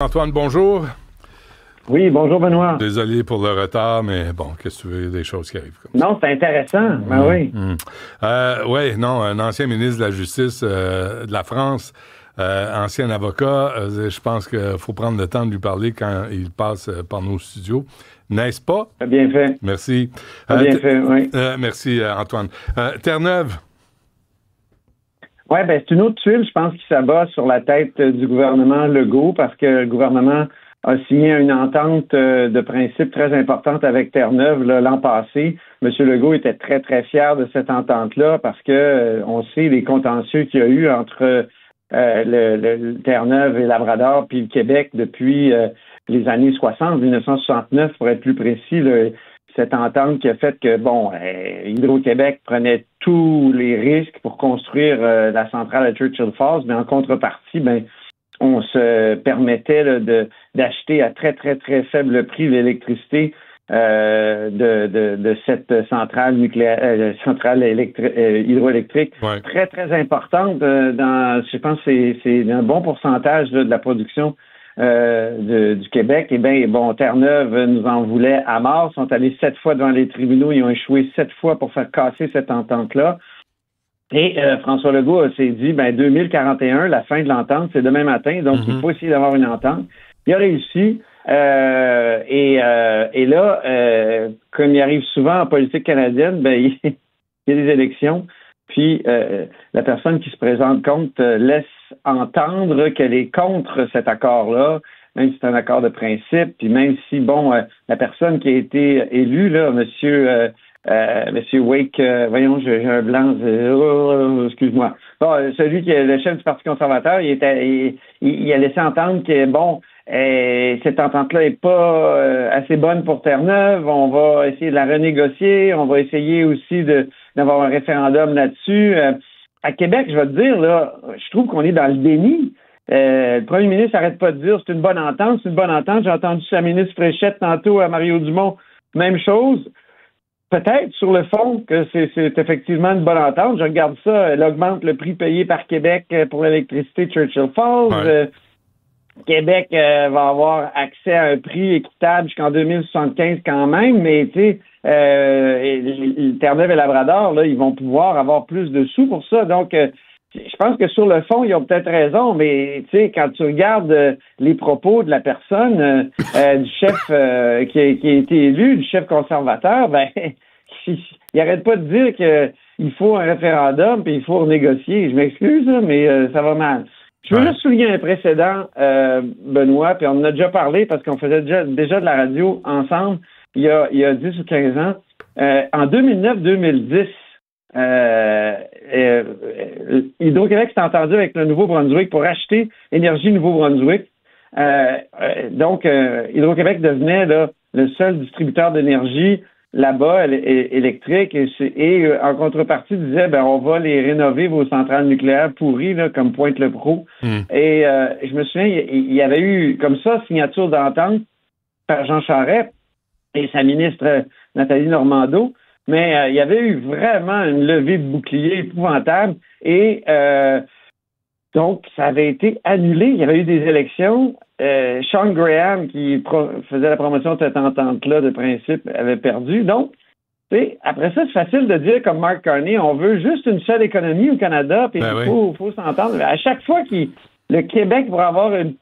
Antoine, bonjour. Oui, bonjour Benoît. Désolé pour le retard, mais bon, qu'est-ce que tu veux, des choses qui arrivent comme ça. Non, c'est intéressant, ben oui. Oui, non, un ancien ministre de la Justice de la France, ancien avocat, je pense qu'il faut prendre le temps de lui parler quand il passe par nos studios. N'est-ce pas? Bien fait. Merci. Bien fait, oui. Merci, Antoine. Terre-Neuve. Oui, ben c'est une autre tuile, je pense, qui s'abat sur la tête du gouvernement Legault parce que le gouvernement a signé une entente de principe très importante avec Terre-Neuve l'an passé. M. Legault était très, très fier de cette entente-là parce que on sait les contentieux qu'il y a eu entre le Terre-Neuve et Labrador puis le Québec depuis les années 60, 1969 pour être plus précis. Cette entente qui a fait que, Hydro-Québec prenait tous les risques pour construire la centrale à Churchill Falls, mais en contrepartie, on se permettait d'acheter à très, très, très faible prix l'électricité de cette centrale nucléaire, hydroélectrique, Ouais. très, très importante je pense que c'est un bon pourcentage de la production du Québec. Terre-Neuve nous en voulait à mort. Ils sont allés 7 fois devant les tribunaux. Ils ont échoué 7 fois pour faire casser cette entente-là. Et François Legault s'est dit, 2041, la fin de l'entente, c'est demain matin. Donc, il faut essayer d'avoir une entente. Il a réussi. Et là, comme il arrive souvent en politique canadienne, il y a des élections. Puis, la personne qui se présente contre laisse entendre qu'elle est contre cet accord-là, même si c'est un accord de principe, puis même si, la personne qui a été élue, là, Monsieur Wake, voyons, j'ai un blanc, excuse-moi. Bon, celui qui est le chef du Parti conservateur, il a laissé entendre que, cette entente-là est pas assez bonne pour Terre-Neuve, on va essayer de la renégocier, on va essayer aussi d'avoir un référendum là-dessus. À Québec, je vais te dire, là, je trouve qu'on est dans le déni. Le premier ministre n'arrête pas de dire c'est une bonne entente, c'est une bonne entente. J'ai entendu sa ministre Fréchette tantôt à Mario Dumont, même chose. Peut-être sur le fond que c'est effectivement une bonne entente. Je regarde ça, elle augmente le prix payé par Québec pour l'électricité Churchill Falls. Ouais. Québec va avoir accès à un prix équitable jusqu'en 2075 quand même, mais tu sais, Terre-Neuve et Labrador, là, ils vont pouvoir avoir plus de sous pour ça. Donc, je pense que sur le fond, ils ont peut-être raison, mais tu sais, quand tu regardes les propos de la personne, du chef qui a été élu, du chef conservateur, il arrête pas de dire qu'il faut un référendum puis il faut renégocier. Je m'excuse, mais ça va mal. Je veux juste souligner un précédent, Benoît, puis on en a déjà parlé parce qu'on faisait déjà de la radio ensemble il y a 10 ou 15 ans. En 2009-2010, Hydro-Québec s'est entendu avec le Nouveau-Brunswick pour acheter Énergie Nouveau-Brunswick. Donc, Hydro-Québec devenait là, le seul distributeur d'énergie là-bas, électrique, et en contrepartie disait, on va les rénover, vos centrales nucléaires pourries, là, comme Pointe-le-Pro. Et je me souviens, il y avait eu comme ça signature d'entente par Jean Charest et sa ministre Nathalie Normando, mais il y avait eu vraiment une levée de bouclier épouvantable et donc ça avait été annulé. Il y avait eu des élections. Sean Graham, qui faisait la promotion de cette entente-là de principe, avait perdu. Donc, tu sais, après ça, c'est facile de dire, comme Mark Carney, on veut juste une seule économie au Canada, puis il faut s'entendre. À chaque fois que le Québec va avoir un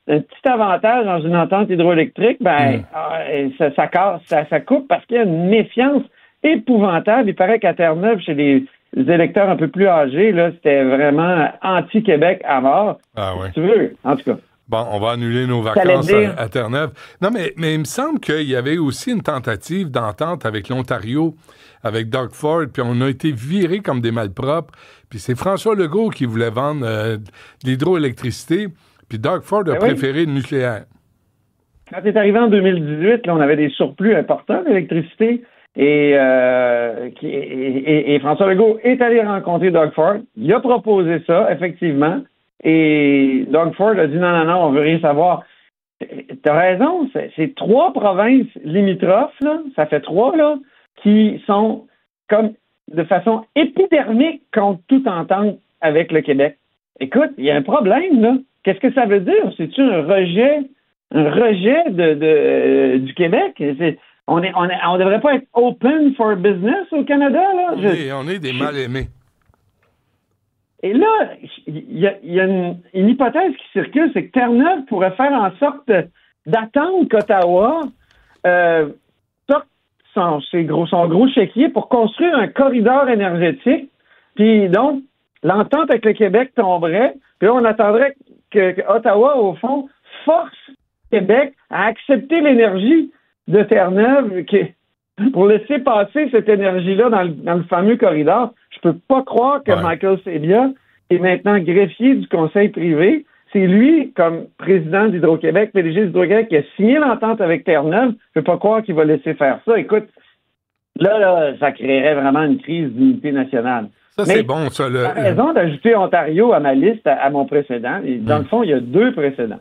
petit avantage dans une entente hydroélectrique, ça coupe parce qu'il y a une méfiance épouvantable. Il paraît qu'à Terre-Neuve, chez les électeurs un peu plus âgés, là, c'était vraiment anti-Québec à mort. Ah ouais. Si tu veux, en tout cas. Bon, on va annuler nos vacances à Terre-Neuve. Non, mais il me semble qu'il y avait aussi une tentative d'entente avec l'Ontario, avec Doug Ford, puis on a été virés comme des malpropres. Puis c'est François Legault qui voulait vendre de l'hydroélectricité, puis Doug Ford a préféré le nucléaire. Quand c'est arrivé en 2018, là, on avait des surplus importants d'électricité et François Legault est allé rencontrer Doug Ford. Il a proposé ça, effectivement. Et Doug Ford a dit non, on veut rien savoir. T'as raison, c'est 3 provinces limitrophes, là, ça fait 3, là, qui sont comme de façon épidermique contre toute entente avec le Québec. Écoute, il y a un problème, là. qu'est-ce que ça veut dire? C'est-tu un rejet du Québec? On devrait pas être open for business au Canada, là? On est des mal-aimés. Et là, il y a une hypothèse qui circule, c'est que Terre-Neuve pourrait faire en sorte d'attendre qu'Ottawa sorte son gros chéquier pour construire un corridor énergétique. Puis donc, l'entente avec le Québec tomberait. Puis là, on attendrait que Ottawa, au fond, force Québec à accepter l'énergie de Terre-Neuve pour laisser passer cette énergie-là dans le fameux corridor. Je peux pas croire que Michael Sabia est maintenant greffier du conseil privé. C'est lui, comme président d'Hydro-Québec, PDG d'Hydro-Québec, qui a signé l'entente avec Terre-Neuve. Je peux pas croire qu'il va laisser faire ça. Écoute, là, ça créerait vraiment une crise d'unité nationale. Ça, c'est bon, ça. J'ai raison d'ajouter Ontario à ma liste, à mon précédent. Et dans le fond, il y a 2 précédents.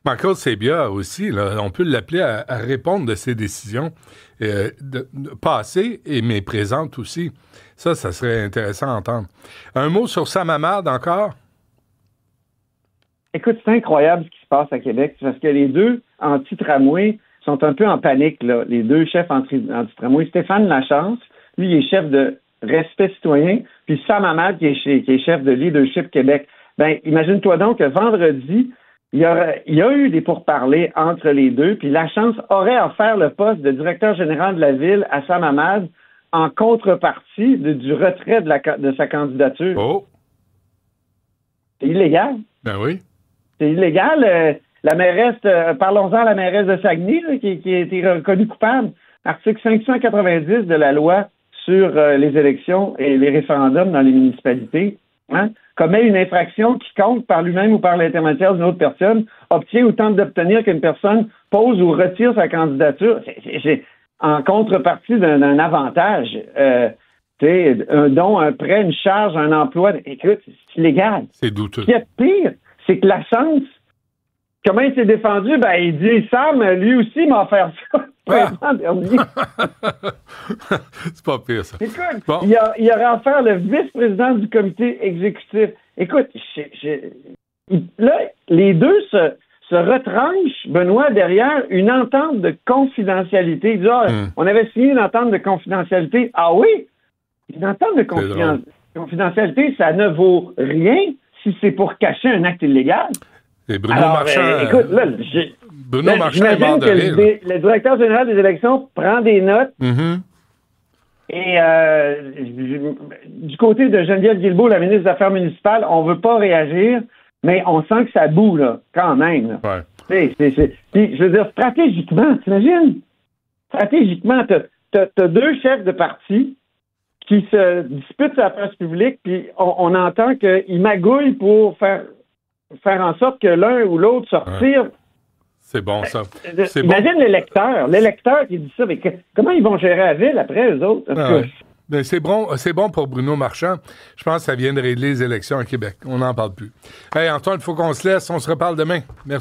Michael Sabia aussi, là, on peut l'appeler à répondre de ses décisions passées, mais présentes aussi. Ça serait intéressant à entendre. Un mot sur Sam Hamad encore? Écoute, c'est incroyable ce qui se passe à Québec, parce que les 2 anti-tramway sont un peu en panique, là. Les 2 chefs anti-tramway. Stéphane Lachance, lui, il est chef de Respect citoyen, puis Sam Hamad, qui est chef de Leadership Québec. Ben, imagine-toi donc que vendredi, il y a eu des pourparlers entre les 2, puis Lachance aurait offert le poste de directeur général de la ville à Sam Hamad en contrepartie du retrait de sa candidature. Oh! C'est illégal. Ben oui. C'est illégal. La mairesse, parlons-en à la mairesse de Saguenay, là, qui a été reconnue coupable. Article 590 de la loi sur les élections et les référendums dans les municipalités, commet une infraction qui compte par lui-même ou par l'intermédiaire d'une autre personne, obtient ou tente d'obtenir qu'une personne pose ou retire sa candidature. C'est en contrepartie d'un avantage. Un don, un prêt, une charge, un emploi. Écoute, c'est illégal. C'est douteux. Ce qui est pire, c'est que la chance, comment il s'est défendu? Ben, il dit, Sam, lui aussi m'a offert ça. Dernier. C'est pas pire, ça. Écoute, bon. il aurait offert le vice-président du comité exécutif. Écoute, là, les 2 se retranchent, Benoît, derrière une entente de confidentialité. Ils disent, on avait signé une entente de confidentialité. Ah oui? Une entente de confidentialité, ça ne vaut rien si c'est pour cacher un acte illégal. Et Bruno Marchand... écoute, là, Bruno Marchand est mort de rire. Le directeur général des élections prend des notes. Et du côté de Geneviève Guilbeault, la ministre des Affaires municipales, on veut pas réagir, mais on sent que ça boue, là, quand même. Là. Ouais. Puis, je veux dire, stratégiquement, t'imagines? Stratégiquement, t'as 2 chefs de parti qui se disputent sur la place publique, puis on entend qu'ils magouillent pour faire en sorte que l'un ou l'autre se retire. C'est bon, ça. Imagine l'électeur qui dit ça, mais comment ils vont gérer la ville après, eux autres? Ben, c'est bon pour Bruno Marchand. Je pense que ça vient de régler les élections à Québec. On n'en parle plus. Hey, Antoine, il faut qu'on se laisse. On se reparle demain. Merci.